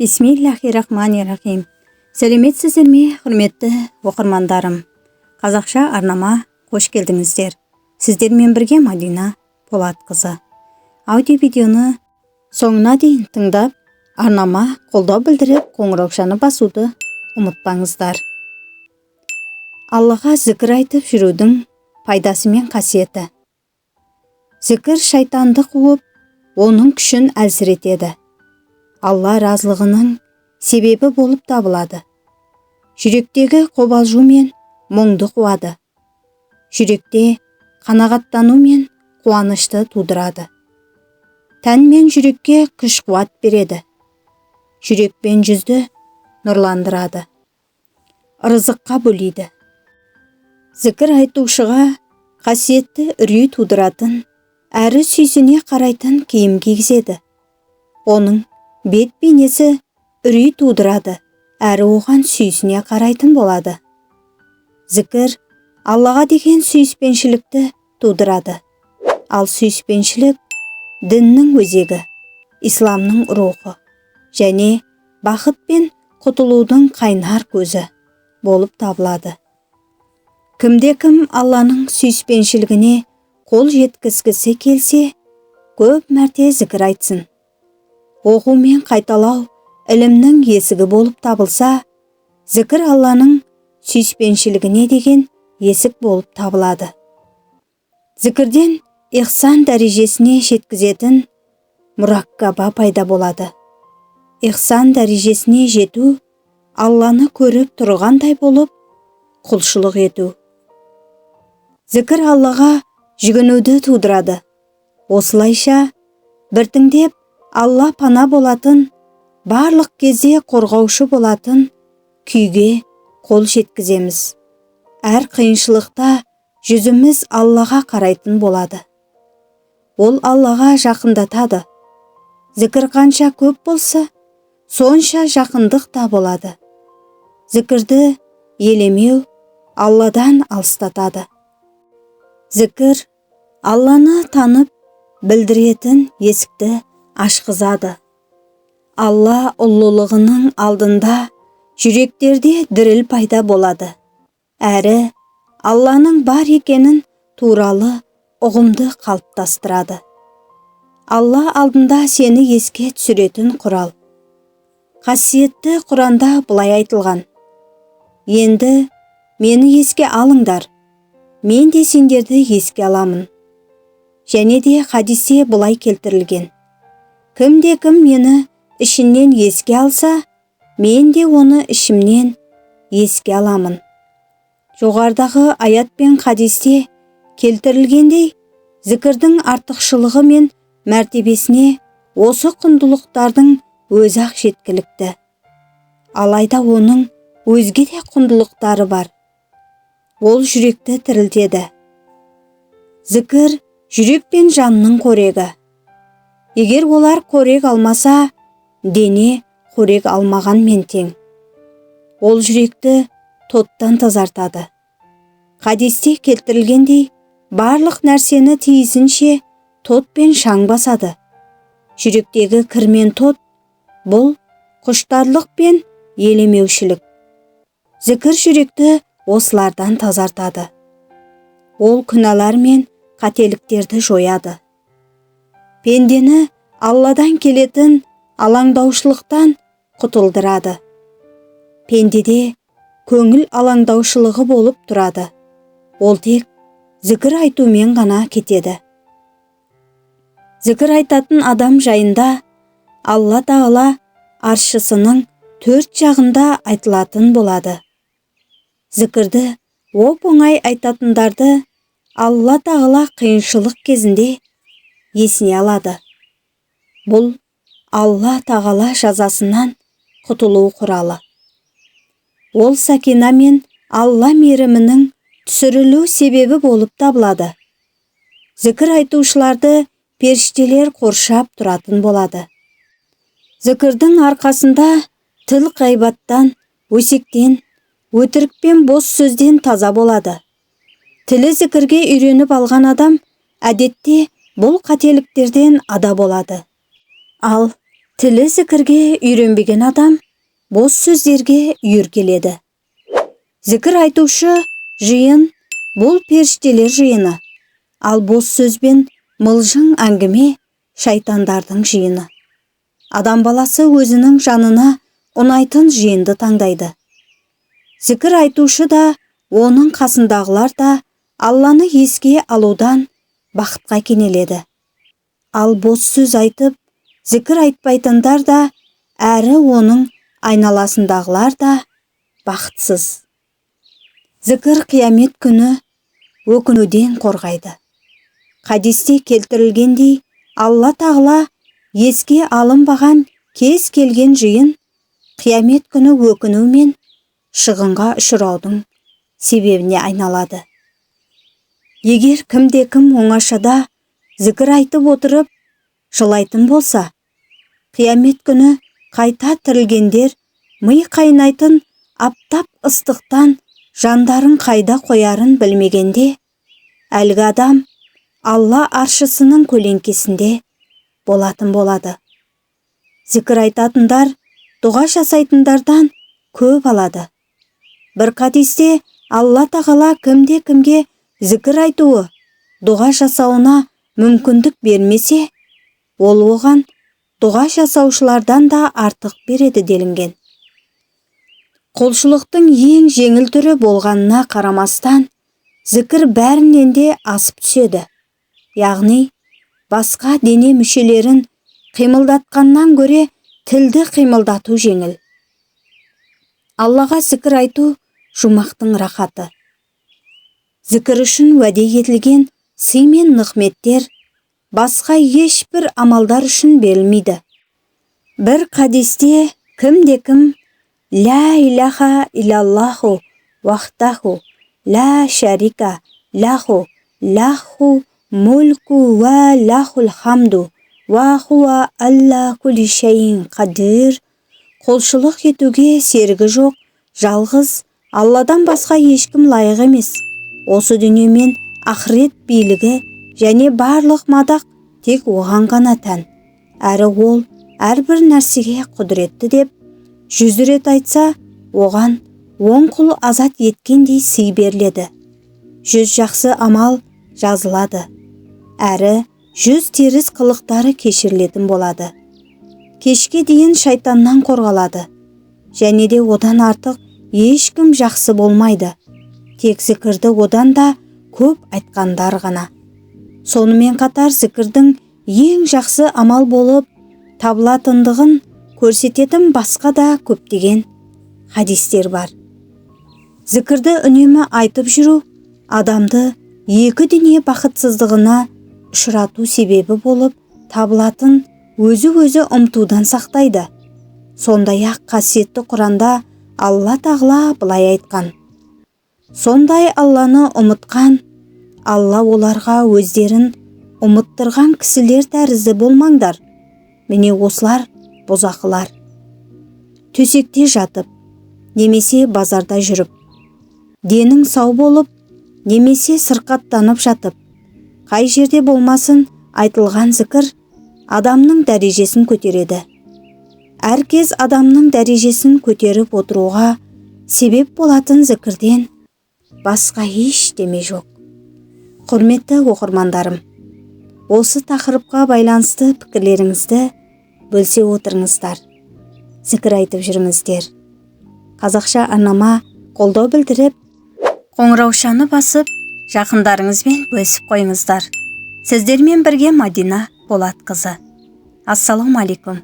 Бисмиллахиррахманиррахим. Сәлеметсіздер ме, құрметті оқырмандарым? Қазақша арнама қош келдіңіздер. Сіздермен бірге Мадина Полатқызы. Аудио-видеоны соңына дейін тыңдап, арнама қолдау білдіріп, қоңыраушаны басуды ұмытпаңыздар. Аллаға зікір айтып жүрудің пайдасы мен қасиеті. Зікір шайтанды қуып, оның күшін әлсіретеді. Алла разылығының себебі болып табылады. Жүректегі қобалжу мен мұңды қуады. Жүректе қанағаттану мен қуанышты тудырады. Тән мен жүрекке күш-қуат береді. Жүрек пен жүзді нұрландырады. Рызыққа бөлейді. Зікір айтушыға қасиетті үрей тудыратын, әрі сүйсіне қарайтын киім кигізеді. Оның бет бейнесі үрей тудырады, әрі оған сүйсіне қарайтын болады. Зікір Аллаға деген сүйіспеншілікті тудырады. Ал сүйіспеншілік діннің өзегі, исламның рухы және бақыт пен құтылудың қайнар көзі болып табылады. Кімде-кім Алланың сүйіспеншілігіне қол жеткізгісі келсе, көп мәрте зікір айтсын. Оқу мен қайталау ілімнің есігі болып табылса, зікір Алланың сүйіспеншілігіне деген есік болып табылады. Зікірден ихсан дәрежесіне жеткізетін мураккаба пайда болады. Ихсан дәрежесіне жету Алланы көріп тұрғандай болып құлшылық ету. Зікір Аллаға жүгінуді тудырады. Осылайша біртіндеп Алла пана болатын, барлық кезде қорғаушы болатын күйге қол жеткіземіз. Әр қиыншылықта жүзіміз Аллаға қарайтын болады. Ол Аллаға жақындатады. Зікір қанша көп болса, сонша жақындық та болады. Зікірді елемеу Алладан алыстатады. Зікір Алланы танып білдіретін есікті ашқызады. Алла ұлылығының алдында жүректерде діріл пайда болады. Әрі Алланың бар екенін туралы ұғымды қалыптастырады. Алла алдында сені еске түсіретін құрал. Қасиетті Құранда былай айтылған: енді мені еске алыңдар, мен де сендерді еске аламын. Және де хадисте былай келтірілген: кімде-кім мені ішінен еске алса, мен де оны ішімнен еске аламын. Жоғардағы аят пен хадисте келтірілгендей, зікірдің артықшылығы мен мәртебесіне осы құндылықтардың өзі-ақ жеткілікті. Алайда оның өзге де құндылықтары бар. Ол жүректі тірілтеді. Зікір жүрек пен жанның қорегі. Егер олар қорек алмаса, дене қорек алмағанмен тең. Ол жүректі тоттан тазартады. Хадисте келтірілгендей, барлық нәрсені тиісінше тот пен шаң басады. Жүректегі кір мен тот — бұл құштарлық пен елемеушілік. Зікір жүректі осылардан тазартады. Ол күнәлар мен қателіктерді жояды. Пендені Алладан келетін алаңдаушылықтан құтылдырады. Пендеде көңіл алаңдаушылығы болып тұрады. Ол тек зікір айтумен ғана кетеді. Зікір айтатын адам жайында Алла Тағала аршысының 4 жағында айтылатын болады. Зікірді оп-оңай айтатындарды Алла Тағала қиыншылық кезінде есіне алады. Бұл Алла Тағала жазасынан құтылу құралы. Ол сакина мен Алла мейірімінің түсірілу себебі болып табылады. Зікір айтушыларды періштелер қоршап тұратын болады. Зікірдің арқасында тіл ғайбаттан, өсектен, өтірік пен бос сөзден таза болады. Тілі зікірге үйреніп алған адам әдетте бұл қателіктерден ада болады. Ал Тілі зікірге үйренбеген адам бос сөздерге үйір келеді. Зікір айтушы жиын бұл періштелер жиыны, ал бос сөзбен мылжың әңгіме шайтандардың жиыны. Адам баласы өзінің жанына ұнайтын жиынды таңдайды. Зікір айтушы да, оның қасындағылар да Алланы еске алудан бақытқа кенеледі. Ал бос сөз айтып, зікір айтпайтындар да, әрі оның айналасындағылар да бақытсыз. Зікір қиямет күні өкінуден қорғайды. Хадисте келтірілгендей, Алла тағала еске алынбаған кез келген жиын қиямет күні өкіну мен шығынға ұшыраудың себебіне айналады. Егер кімде-кім оңашада зікір айтып отырып жылайтын болса, қиямет күні қайта тірілгендер ми қайнайтын аптап ыстықтан жандарын қайда қоярын білмегенде, әлгі адам Алла аршысының көлеңкесінде болатын болады. Зікір айтатындар дұға жасайтындардан көп алады. Бір хадисте Алла тағала кімде-кімге зікір айтуы, дұға жасауына мүмкіндік бермесе, ол оған дұға жасаушылардан да артық береді делінген. Құлшылықтың ең жеңіл түрі болғанына қарамастан, зікір бәрінен де асып түседі. Яғни, басқа дене мүшелерін қимылдатқаннан көре тілді қимылдату жеңіл. Аллаға зікір айту жұмақтың рахаты. Зікір үшін уәде етілген сый мен нығметтер басқа ешбір амалдар үшін берілмейді. Бір хадисте кімде-кім «Ла илаха илаллаху вахтаху, ла шарика лаху, лаху мульку ва лахул хамду, ва хуа алла кулли шайин қадир». Құлшылық етуге серігі жоқ, жалғыз Алладан басқа ешкім лайық емес. Осы дүние мен ақырет билігі және барлық мадақ тек оған ғана тән. Әрі ол әрбір нәрсеге құдіретті деп 100 рет айтса, оған 10 құл азат еткендей сый беріледі. 100 жақсы амал жазылады. Әрі 100 теріс қылықтары кешірілетін болады. Кешке дейін шайтаннан қорғалады. Және де одан артық ешкім жақсы болмайды. Тек зікірді одан да көп айтқандар ғана. Сонымен қатар зікірдің ең жақсы амал болып табылатындығын көрсететін басқа да көптеген хадистер бар. Зікірді үнемі айтып жүру адамды екі дүние бақытсыздығына ұшырату себебі болып табылатын өзі ұмтудан сақтайды. Сондай-ақ қасиетті Құранда Алла тағала былай айтқан: сондай Алланы ұмытқан, Алла оларға өздерін ұмыттырған кісілер тәрізді болмаңдар. Міне осылар бұзақылар. Төсекте жатып, немесе базарда жүріп, денің сау болып, немесе сырқаттанып жатып, қай жерде болмасын айтылған зікір адамның дәрежесін көтереді. Әркез адамның дәрежесін көтеріп отыруға себеп болатын зікірден басқа ештеме жоқ. Құрметті оқырмандарым, осы тақырыпқа байланысты пікірлеріңізді бөлсе отырыңыздар. Зікір айтып жүріңіздер. Қазақша арнама қолдау білдіріп, қоңыраушаны басып, жақындарыңызбен бөлісіп қойыңыздар. Сіздермен бірге Мадина Болатқызы. Ассаламу алейкум.